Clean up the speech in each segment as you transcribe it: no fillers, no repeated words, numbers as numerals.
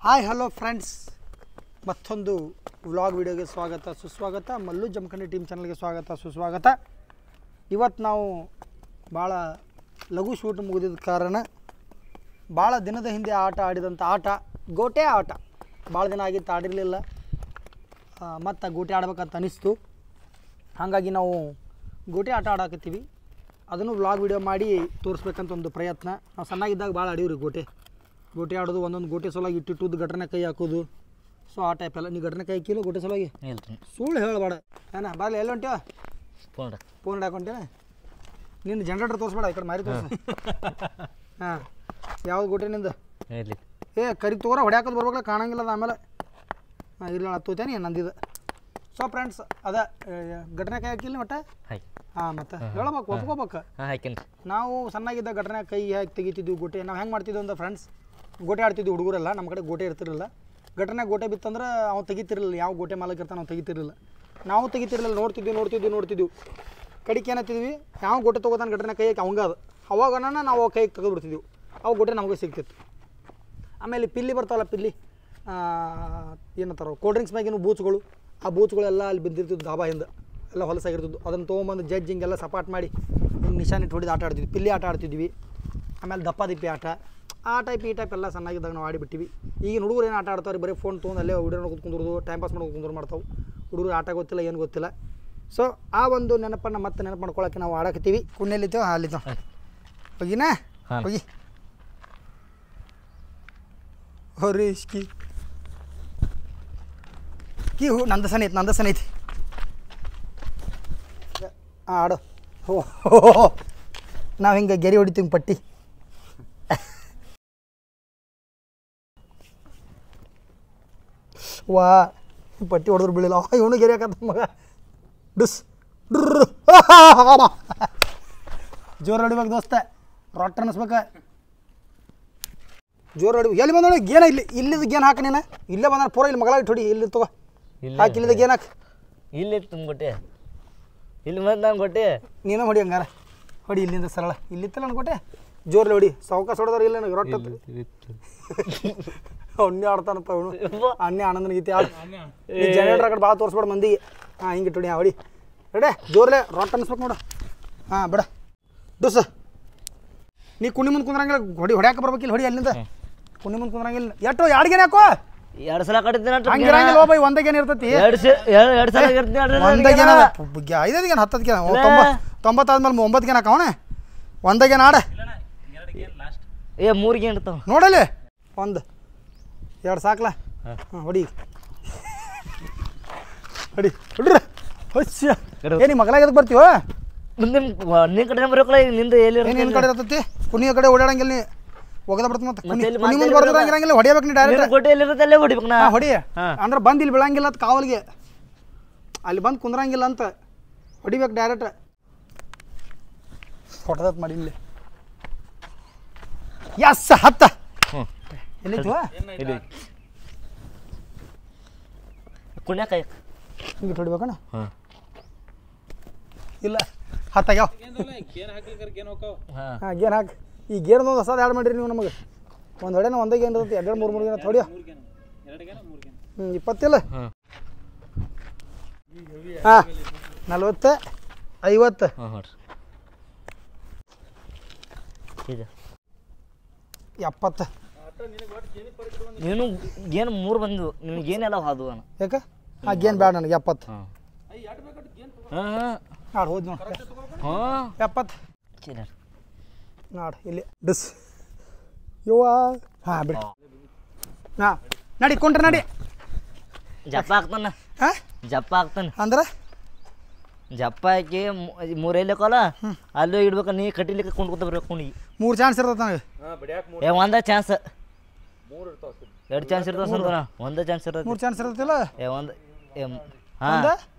Hi hello friends, ಮತ್ತೊಂದು vlog ವಿಡಿಯೋಗೆ ಸ್ವಾಗತ ಸುಸ್ವಾಗತ. ಮಲ್ಲು ಜಮಖಂಡಿ ಟೀಮ್ ಚಾನಲ್ಗೆ ಸ್ವಾಗತ ಸುಸ್ವಾಗತ. ಇವತ್ತು ನಾವು ಭಾಳ ಲಘು ಶೂಟ್ ಮುಗಿದಿದ್ದ ಕಾರಣ ಭಾಳ ದಿನದ ಹಿಂದೆ ಆಡಿದಂಥ ಆಟ ಗೋಟೆ ಆಟ. ಭಾಳ ದಿನ ಆಗಿತ್ತು ಆಡಿರಲಿಲ್ಲ, ಮತ್ತು ಗೋಟೆ ಆಡ್ಬೇಕಂತ ಅನಿಸ್ತು. ಹಾಗಾಗಿ ನಾವು ಗೋಟೆ ಆಟ ಆಡಾಕತ್ತೀವಿ. ಅದನ್ನು ವ್ಲಾಗ್ ವಿಡಿಯೋ ಮಾಡಿ ತೋರಿಸ್ಬೇಕಂತ ಒಂದು ಪ್ರಯತ್ನ. ನಾವು ಸಣ್ಣಾಗಿದ್ದಾಗ ಭಾಳ ಆಡೀವ್ರಿ ಗೋಟೆ ಆಡೋದು. ಒಂದೊಂದು ಗೋಟೆ ಸಲುವಾಗಿ ಇಟ್ಟಿಟ್ಟು ಘಟನೆ ಕೈ ಹಾಕೋದು. ಸೊ ಆ ಟೈಪ್ ಎಲ್ಲ. ನೀವು ಘಟನೆ ಕೈ ಹಾಕಿಲ್ಲ ಗೋಟೆ ಸಲುವಾಗಿ? ಸುಳ್ಳು ಹೇಳಬೇಡ. ಏನ ಬಾರ್ಲಿ ಎಲ್ಲ ಹೊಂಟ್ಯಾ? ಫೋನ್ ಹಾಕೊಂಟೇನ? ನಿನ್ನ ಜನ್ರೇಟರ್ ತೋರಿಸ್ಬೇಡ, ಈ ಕಡೆ ಮಾರಿ ತೋರಿಸ. ಹಾಂ, ಯಾವ್ದು ಗೋಟೆ ನಿಂದು? ಕರಿ ತೋರ ಹೊಡ್ಯಾಕೋದು ಬರ್ಬೇಕಲ್ಲ, ಕಾಣಂಗಿಲ್ಲ ಅದು ಆಮೇಲೆ. ಹಾಂ, ಇಲ್ಲ ಹತ್ತೋತೇನೆ ನಂದಿದೆ. ಸೊ ಫ್ರೆಂಡ್ಸ್, ಅದ ಘಟನೆ ಕೈ ಹಾಕಿಲ್ಲ ಒಟ್ಟ? ಹಾಂ, ಮತ್ತೆ ಹೇಳ್ಬೇಕು, ಒಪ್ಕೋಬೇಕು. ನಾವು ಸಣ್ಣಾಗಿದ್ದ ಘಟನೆ ಕೈ ಹೇಗೆ ತೆಗಿತಿದ್ವಿ ಗೋಟೆ. ನಾವು ಹೆಂಗೆ ಮಾಡ್ತಿದ್ವಿ ಅಂತ ಫ್ರೆಂಡ್ಸ್, ಗೋಟೆ ಆಡ್ತಿದ್ವಿ ಹುಡುಗರೆಲ್ಲ. ನಮ್ಮ ಕಡೆ ಗೋಟೆ ಇರ್ತಿರಲಿಲ್ಲ. ಘಟನೆ ಗೋಟೆ ಬಿತ್ತಂದ್ರೆ ಅವ್ನು ತೆಗಿತಿರಲಿಲ್ಲ. ಯಾವ ಗೋಟೆ ಮಾಲಕ್ ಇರ್ತಾನೆ ನಾವು ತೆಗಿತಿರಲಿಲ್ಲ. ನಾವು ತೆಗಿತಿರಲಿಲ್ಲ, ನೋಡ್ತಿದ್ವಿ. ಕಡಿಕೆ ಏನತ್ತಿದ್ವಿ, ಯಾವ ಗೋಟೆ ತೊಗೋತಾನೆ ಘಟನೆ ಕೈಗೆ ಅವಂಗ ಅದು. ಅವಾಗ ನಾವು ಕೈಗೆ ತೆಗೆದುಬಿಡ್ತಿದ್ವಿ. ಅವು ಗೋಟೆ ನಮಗೆ ಸಿಗ್ತಿತ್ತು. ಆಮೇಲೆ ಪಿಲ್ಲಿ ಬರ್ತಾವಲ್ಲ, ಪಿಲ್ಲಿ ಏನಂತಾರ ಕೋಲ್ಡ್ ಡ್ರಿಂಕ್ಸ್ ಮ್ಯಾಗಿನ ಬೂಚ್ಗಳು. ಆ ಬೂಚ್ಗಳೆಲ್ಲ ಅಲ್ಲಿ ಬಿದ್ದಿರ್ತಿದ್ವು ದಾಬಾ ಹಿಂದೆ, ಎಲ್ಲ ಹೊಲಸಾಗಿರ್ತಿದ್ವು. ಅದನ್ನು ತೊಗೊಂಬಂದು ಹಿಂಗೆಲ್ಲ ಸಪಾಟ್ ಮಾಡಿ ಹಿಂಗೆ ನಿಶಾನಿಟ್ಟು ಹೊಡಿದು ಆಟ ಆಡ್ತಿದ್ವಿ. ಪಿಲ್ಲಿ ಆಟ ಆಡ್ತಿದ್ವಿ. ಆಮೇಲೆ ದಪ್ಪ ದಿಪ್ಪಿ ಆಟ, ಆ ಟೈಪ್ ಈ ಟೈಪ್ ಎಲ್ಲ ಸಣ್ಣಾಗಿದ್ದಾಗ ನಾವು ಆಡಿಬಿಟ್ಟಿವಿ. ಈಗಿನ ಹುಡುಗರು ಏನು ಆಟ ಆಡ್ತಾರೆ, ಬರೀ ಫೋನ್ ತೊಗೊಂಡು ಅಲ್ಲೇ ವಿಡಿಯೋ ನೋಡ್ಕೊಂಡು ಕುಂದ್ರದು, ಟೈಮ್ ಪಾಸ್ ಮಾಡ್ಕೊಂಡು ಕುಂದ್ರು ಮಾಡ್ತಾವೆ. ಹುಡುಗರು ಆಟ ಗೊತ್ತಿಲ್ಲ, ಏನು ಗೊತ್ತಿಲ್ಲ. ಸೊ ಆ ಒಂದು ನೆನಪನ್ನು ಮತ್ತೆ ನೆನಪು ಮಾಡ್ಕೊಳಕ್ಕೆ ನಾವು ಆಡಕತ್ತೀವಿ. ಕುಣ್ಣೆಲ್ಲಿತ್ತೇವೆ ಅಲ್ಲಿತ್ತೇವೆ. ಹೋಗಿನಾ ಹೋಗಿ ಹೊರಿ ಕಿ ಹೂ ನಂದ ಸನ ಐತಿ. ಹಾಂ, ಆಡು. ಹೋ ನಾವು ಹಿಂಗೆ ಗೆರೆ ಹೊಡಿತೀವಿ ಪಟ್ಟಿ. ವಾ, ಪಟ್ಟಿ ಹೊಡೆದ್ರು ಬೀಳಿಲ್ಲ. ಇವನು ಗೆರೆ ಹಾಕತ್ತ ಮಗ. ಡುಸ್ ಡ್ರು ಜೋರು ಹೊಡಿಬೇಕು ದೋಸ್ತ, ರೊಟ್ಟ ಅನ್ನಿಸ್ಬೇಕು. ಜೋರು ಹೊಡಿ. ಎಲ್ಲಿ ಬಂದ ಗೇನ? ಇಲ್ಲಿದ್ದು ಗೇನ್ ಹಾಕ. ನೀನು ಇಲ್ಲೇ ಬಂದ ಪೂರ ಇಲ್ಲಿ ಮಗಳ ಇಟ್ಟು ಹೊಡಿ. ಇಲ್ಲಿ ತಗೋ ಹಾಕಿ, ಇಲ್ಲಿದ್ದ ಗೇನ್ ಹಾಕಿ. ಇಲ್ಲಿ ತುಂಬಿಟ್ಟೆ, ಇಲ್ಲಿ ಬಂದು ನಾನು ಕೊಟ್ಟೆ. ನೀನು ಹೊಡಿ ಹಂಗಾರ ಹೊಡಿ. ಇಲ್ಲಿಂದ ಸರಳ ಇಲ್ಲಿತ್ತಲ್ಲ ನಾನು ಕೊಟ್ಟೆ. ಜೋರ್ಲಿ ಹೊಡಿ. ಸಾವ್ಕಾಸ ಹೊಡೆದವ್ರು ಇಲ್ಲ ನನಗೆ ರೊಟ್ಟ. ಅಣ್ಣೆ ಆಡ್ತಾನಂತ ಅವನು. ಅಣ್ಣೆ ಆನಂದನ ಗೀತೆ ಆಡು. ಜನರೇಟರ್ ಆ ಕಡೆ ಭಾಳ ತೋರಿಸ್ಬೇಡ ಮಂದಿಗೆ. ಹಾಂ, ಹಿಂಗೆ ಇಟ್ಟು ಹೊಡಿ. ಹೊಡಿ ರೆಡೆ ಜೋರ್ಲೆ ರೊಟ್ಟ ಅನ್ನಿಸ್ಬೇಕು ನೋಡು. ಹಾಂ, ಬಿಡ ಡುಸ್. ನೀ ಕುಣಿ ಮುಂದೆ ಕುಂದ್ರಂಗಿಲ್ಲ, ಹೊಡ್ಯಾಕ ಬರ್ಬೇಕಿಲ್ಲ. ಹೊಡಿ ಅಲ್ಲಿಂದ. ಕುಣಿ ಮುಂದೆ ಕುಂದ್ರಂಗಿಲ್ಲ. ಎಷ್ಟು ಎರಡ್ಗೇನೆ ಹಾಕೋ. 2 ಸಲ ಕಟ್ಟಿದ್ದೀನಿ. ಹಂಗಿರಂಗಿಲ್ಲ ಹೋಗ್ಬೈ. ಒಂದಾಗೇನು ಇರ್ತೈತಿ? 2 ಸಲ ಒಂದಾಗೇನ 5 10 90 ಆದ್ಮೇಲೆ 9 ಗೇನ್ ಹಾಕವಣ. ಒಂದಾಗೇನು ಆಡ 3 ಗೇನ್ ಇರ್ತಾವ ನೋಡಲ್ಲಿ. 1 2 ಸಾಕ್ಲ. ಹಾಂ, ಹೊಡಿ ಹೊಡಿ ಹೊಡ್ರ. ಏನಿ ಮಗಲಾಗ ಎದಕ್ಕೆ ಬರ್ತೀವ? ನಿನ್ನ ಕಡೆ ಬರೋಕಲ್ಲ. ನಿಂದು ಎಲ್ಲಿ ನಿನ್ನ ಕಡೆ ಇರ್ತೈತಿ? ಕುಣಿಯ ಕಡೆ ಓಡಾಡಂಗಿಲ್ಲ. ನೀ ಒಗದ ಬರ್ತ ಮತ್ತೆ ಕುಣಿ ಮುಂದೆ ಬರ್ದಂಗಿರಂಗಿಲ್ಲ. ಹೊಡಿಬೇಕು ನೀ ಡೈರೆಕ್ಟ್. ಹೊಡಿಬೇಕು ನಾ ಹೊಡಿ ಅಂದ್ರೆ ಬಂದು ಇಲ್ಲಿ ಬೀಳಂಗಿಲ್ಲ ಅಂತ ಕಾವಲಿಗೆ. ಅಲ್ಲಿ ಬಂದು ಕುಂದ್ರಂಗಿಲ್ಲ ಅಂತ ಹೊಡಿಬೇಕು ಡೈರೆಕ್ಟ್. ಹೊಡೆದತ್ ಮಾಡಿ ಇಲ್ಲಿ. ಎಸ್ ಹತ್ತ ಎಲ್ಲಿತ್ತು? ಕುಣ್ಯಾಕ ಹಿಂಗೆ ಹೊಡಿಬೇಕಣ್ಣ. ಇಲ್ಲ ಹತ್ತಾಗ್ಯಾವ. ಹಾಂ, ಗೇನ್ ಹಾಕಿ. ಈ ಗೇರ್ದು ಒಂದು ಹೊಸದು ಆ್ಯಡ್ ಮಾಡಿರಿ ನೀವು ನಮಗೆ. ಒಂದು ಹೊಡೆನ ಒಂದೇ ಗೇನ್ ಇರುತ್ತೆ. 2 3 ಗೇನ್ ಅಂತ ಹೊಡಿಯೋ. 20 ಇಲ್ಲ. ಹಾಂ, 40 50 70. ನೀನು ಗೇನ್ 3 ಬಂದು ನಿನಗೆ ಗೇನೆಲ್ಲ ಹಾದು ಯಾಕೆ? ಹಾಂ, ಗೇನ್ ಬೇಡ ನನಗೆ. 70 ಹಾಂ ಹೋದ್ ನೋಡಿ. 70 ನಾಡು ಇಲ್ಲಿ ಡಿಸ್ ಯುವ. ಹಾಂ, ಬಿಡಿ. ಹಾಂ, ನಡಿ ಕೊಂಡ್ರೆ ನಡಿ. ಜಪ್ಪ ಹಾಕ್ತಾನ. ಹಾಂ, ಜಪ್ಪ ಹಾಕ್ತಾನೆ ಅಂದ್ರೆ ಜಪ್ಪ ಹಾಕಿ 3 ಎಲ್ಲಕೋಲ್ಲ ಅಲ್ಲೂ ಇಡ್ಬೇಕು. ನೀ ಕಟ್ಟಿಲಿಕ್ಕೆ ಕೊಂಡ್ಕೊತ ಬರ್ಬೇಕು. ಕುಣಿ 3 ಚಾನ್ಸ್ ಇರ್ತದೆ ನನಗೆ. ಒಂದೇ ಚಾನ್ಸ್. 2 ಚಾನ್ಸ್ ಇರ್ತದೆ. ಒಂದೇ ಚಾನ್ಸ್ ಇರ್ತದೆ. 3 ಚಾನ್ಸ್ ಇರ್ತತಿಲ್ಲ. ಹಾಂ,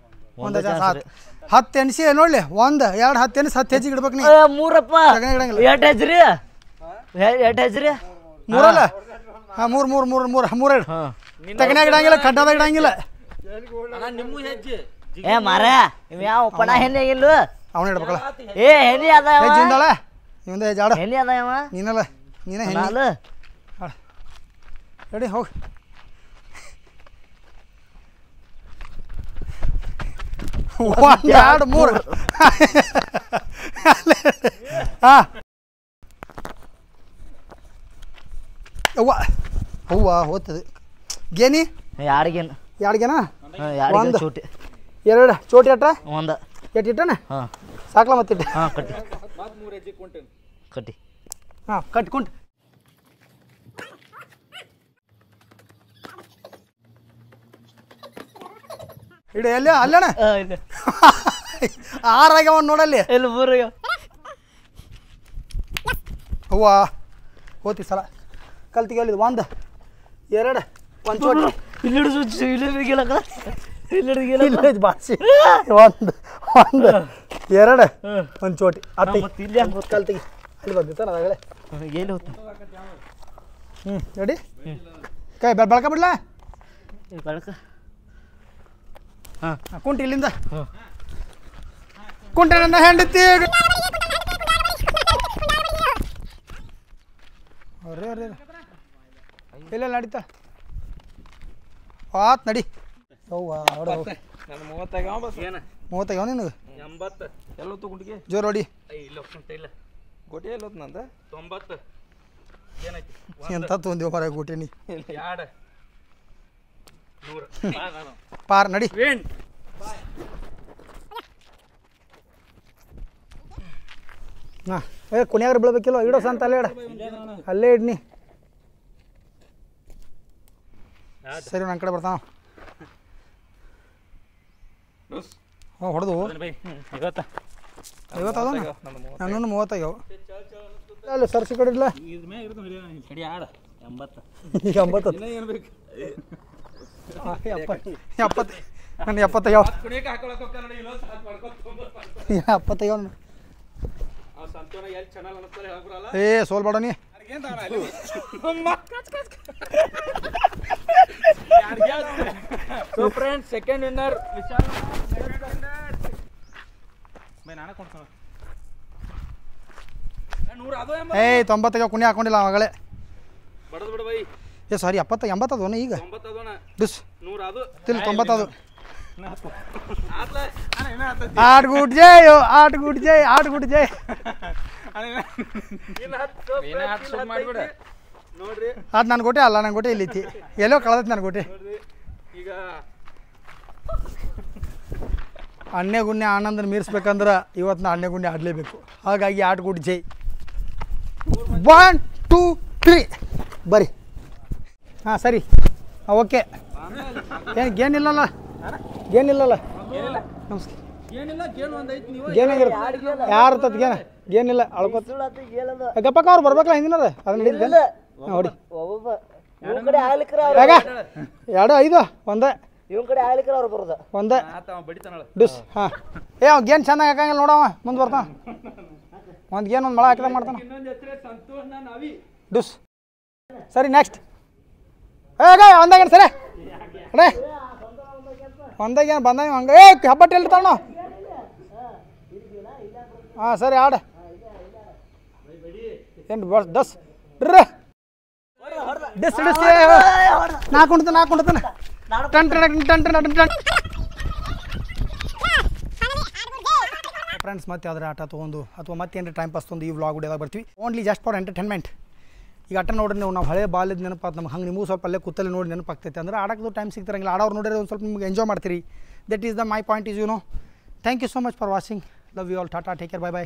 ಒಂದೇ ಚಾನ್ಸ್. 10 ಎಣ್ಸಿ ನೋಡ್ಲಿ. 1 2 10 ಎಣ್ಸಿ 10 ಹೆಚ್ಚಿಗೆ ಇಡ್ಬೇಕು. ನೀ 3 ಎಷ್ಟು ಹೆಜ್ರಿ? 3 ಅಲ್ಲ. ಹಾಂ, 3 ತಗನ್ಯಾಗ ಇಡಂಗಿಲ್ಲ, ಕಡ್ಡಾದಾಗ ಇಡಂಗಿಲ್ಲ. ಮಾರ ಯಾವ ಪಣ ಹೆಣ್ಣೆ ಇಲ್ಲ ಅವನ ಇಡ್ಬೇಕಲ್ಲ. ಹೆಣ್ಣಿ ಅದ ಹೆಜ್ಜಿಂದಳ ಇವಂದ ಹೆಜ್ಜಾಡ ಹೆಣ್ಣಿ ಅದ ನೀನಲ್ಲ ನೀನೇ ಹೆಣ್ಣಿ ರೆಡಿ ಹೋಗಿ 1 2 3 ಹಾಂ ಅವ್ವ ಹೋಗ್ತದೆ ಗೇನಿ ಯಾರಿಗೇನು ಎರಡ್ಗೇನಾ ಯಾರಿಗೇನು ಚೂಟಿ 2 ಚೋಟಿ ಅಟ್ಟ ಒಂದು ಎಟ್ಟು ಇಟ್ಟನ ಹಾಂ ಸಾಕ್ಲ ಮತ್ತಿಟ್ಟು ಹಾಂ ಕಟ್ಟಿ ಕಟ್ಟಿ ಹಾಂ ಕಟ್ಕೊಂಡು ಇಡು ಎಲ್ಲಿ ಅಲ್ಲಣ್ಣ ಇಲ್ಲ 6 ಆಗ್ಯಾವ ನೋಡಲ್ಲಿ ಇಲ್ಲ ಮೂರು ಅವ್ವ ಹೋತಿ ಸಲ ಕಲ್ತಿಗೆ ಹೇಳಿದ್ 1 2 1 ಚೋಟಿ ಇಲ್ಲಿ ಇಲ್ಲ ಬಾಸಿ 1 2 1 ಚೋಟಿ ಅತ್ತ ಮತ್ತೆ ಇಲ್ಲಿ ಕಲ್ತಿಗೆ ಅಲ್ಲಿ ಬಂದಿತ್ತ ನಾಳೆ ಎಲ್ಲಿ ಹೋಗ್ತಾ ರೆಡಿ ಕೈ ಬೆಳಕ ಬಿಡ್ಲಾ ಬೆಳಕ ಹಾಂ ಕುಂಟಿ ಇಲ್ಲಿಂದ ಕುಂಟೆ ನನ್ನ ಹೆಂಡತಿ ಅರೇ ಅರೇ ಇಲ್ಲ ನಡೀತಾ ಆತ್ ನಡಿ ಅವ್ವ ನಾನು 35 ನಿನಗೆ 80 ಎಲ್ಲೊತ್ತು ಗುಂಡಿಗೆ ಜೋರು ಹೊಡಿ ಇಲ್ಲ ಇಲ್ಲ ಗೋಟಿ ಎಲ್ಲೊತ್ತು ನಂದ 90 ಏನಾಯ್ತು ಎಂತ ತೊಂದಿವ ಮರ ಗೋಟಿನಿ 2 100 ಪಾರ್ ನಡಿ ವೇಣ್ ಹಾಂ ಕುಣಿಯಾಗ್ರ ಬೀಳ್ಬೇಕಿಲ್ಲ ಇಡೋ ಸಂತ ಅಲ್ಲೇ ಇಡ ಅಲ್ಲೇ ಇಡ್ನಿ ಸರಿ ನನ್ನ ಕಡೆ ಬರ್ತಾನ ಹ್ಞೂ ಹೊಡೆದು 50 ಅದ ನನ್ನೂ 30 ಆಗ್ಯಾವ ಅಲ್ಲಿ ಸರ್ಸಿ ಕಡೆ ಇಲ್ಲ ಇದ್ರ ಮೇಲೆ ಇರ್ತಾನೆ ಕಡಿ ಆಡ 80 ಈಗ 80 ಇನ್ನ ಏನು ಬೇಕು 70 ನನ್ನ 70 ಆಗ್ಯಾವ ಕುಣಿಯಕ್ಕೆ ಹಾಕೊಳಕ್ಕೆ ಹೋಗ್ತಾನೆ ನೋಡಿ ಇಲ್ಲೋ ಸಾತ್ ಮಾಡ್ಕೊಂಡು 70 ಆಗ್ಯಾವ ಆ ಸಂತೋನ ಎಲ್ಲಿ ಚಾನಲ್ ಅನ್ನತ್ತಾರೆ ಹೇಳ್ಬಿಡಲ್ಲ ಏ ಸೋಲ್ ಬೇಡ ನೀ ಏನು ತಾಣ ಅಲ್ಲಿ so friends second winner Vishal by ನಾನ ಕೊಡ್ತಾನ 100 ಅದು ಏ 90 ಆಗ್ಯಾವ ಕುಣಿ ಹಾಕೊಂಡಿಲ್ಲ ಅವಾಗಲೇ ಬಡದ್ ಬಿಡು ಬೈ ಏ ಸಾರಿ 70 80 ಅದೋನ ಈಗ 90 ಅದೋಣ ಡಿಸ್ 100 ಅದು ತಿಲ್ 90 ಅದು ಆತ್ಲ ಅಣ್ಣ ಇನ್ನ ಆತತಿ ಆಟ್ ಗುಡ್ ಜೈ ಆಟ್ ಗುಡ್ ಜೈ ಆಟ್ ಗುಡ್ ಜೈ ಇನ್ನ ಹತ್ತು ಮಾಡಿಬಿಡ ನೋಡ್ರಿ ಅದು ನನ್ನ ಗೋಟೆ ಅಲ್ಲ ನನ್ನ ಗೋಟೆ ಇಲ್ಲೈತಿ ಎಲ್ಲೋ ಕಳೆದೈತಿ ನನ್ನ ಗೋಟೆ ನೋಡ್ರಿ ಈಗ ಅಣ್ಣೆ ಗುಣ್ಣೆ ಆನಂದನ ಮೀರಿಸ್ಬೇಕಂದ್ರೆ ಇವತ್ತು ನಾ ಅಣ್ಣೆ ಗುಣ್ಣೆ ಆಡಲೇಬೇಕು ಹಾಗಾಗಿ ಆಟ್ ಗುಡ್ ಜೈ 1 2 3 ಬರ್ರಿ ಹಾಂ ಸರಿ ಓಕೆ ಏನು ಗೇನಿಲ್ಲಲ್ಲ ಗೇನಿಲ್ಲಲ್ಲ ನಮಸ್ಕಾರ ಏನಿಲ್ಲ ಗೇನ್ ಒಂದ್ ಐತಿ ನೀವು ಗೇನಾಗಿರುತ್ತೆ ಯಾರು ತತ್ ಗೇನಿಲ್ಲ ಅಳ್ಕೊತ ಗಪ್ಪಕ್ಕ ಅವ್ರು ಬರ್ಬೇಕಲ್ಲ ಹಿಂದಿನದ ಅದನ್ನ ಹಿಡಿದ ನೋಡಿ ಯಾಕ 2 5 ಒಂದೇ ಇವನ್ ಕಡೆ ಆಗ್ಲಿಕ್ರ ಅವ್ರು ಬರೋದು ಒಂದೇ ಆತ ಬಡಿತಾನಳ ಡಿಸ್ ಹಾಂ ಏ ಅವ್ ಗೇನ್ ಚೆನ್ನಾಗಿ ಹಾಕಂಗಿಲ್ಲ ನೋಡವ ಮುಂದೆ ಬರ್ತಾನ ಒಂದು ಗೇನ್ ಒಂದು ಮಳ ಹಾಕಿದಾಗ ಮಾಡ್ತಾನೆ ಇನ್ನೊಂದು ಹೆಸರೇ ಸಂತೋಷ್ ನಾವಿ ಡಿಸ್ ಸರಿ ನೆಕ್ಸ್ಟ್ ಏಗ ಒಂದಾಗೇನು ಸರಿ ಅಡೇ ಒಂದಾಗೇನು ಬಂದಾಗ ಹಂಗೆ ಏ ಹಬ್ಬಟ್ಟು ಎಲ್ಲಿ ತಗೊಂಡು ಹಾಂ ಸರಿ ಆಡ ಏನು ಬಸ್ ದಸ್ ಡಿಸ್ ಡಿಸ್ ನಾಲ್ಕು ಕುಂಡ್ತಾನೆ ಟನ್ ಟನ್ ಟನ್ ಟನ್ ಟನ್ ಫ್ರೆಂಡ್ಸ್ ಮತ್ತೆ ಯಾವ್ದಾರ ಆಟ ತೊಗೊಂಡು ಅಥವಾ ಮತ್ತೆ ಏನಾರ ಟೈಮ್ ಪಾಸ್ ತೊಗೊಂಡು ಈ ವ್ಲಾಗ್ ವಿಡಿಯೋದಾಗ ಬರ್ತೀವಿ ಓನ್ಲಿ ಜಸ್ಟ್ ಫಾರ್ ಎಂಟರ್ಟೈನ್ಮೆಂಟ್ ಈಗ ಆಟ ನೋಡ್ರಿ ನಾವು ಹಳೆ ಬಾಲ್ಯದ ನೆನಪಾತು ನಮ್ಗೆ ಹಂಗೆ ನಿಮಗೂ ಸ್ವಲ್ಪ ಅಲ್ಲೇ ಕೂತಲ್ಲಿ ನೋಡಿ ನೆನಪಾಗ್ತೈತೆ ಅಂದ್ರೆ ಆಡೋದು ಟೈಮ್ ಸಿಗ್ತಾರಂಗಿಲ್ಲ ಆಡೋರು ನೋಡಿದ್ರೆ ಒಂದು ಸ್ವಲ್ಪ ನಿಮ್ಗೆ ಎಂಜಾಯ್ ಮಾಡ್ತೀರಿ that is the my point is you know thank you so much for watching love you all tata take care bye by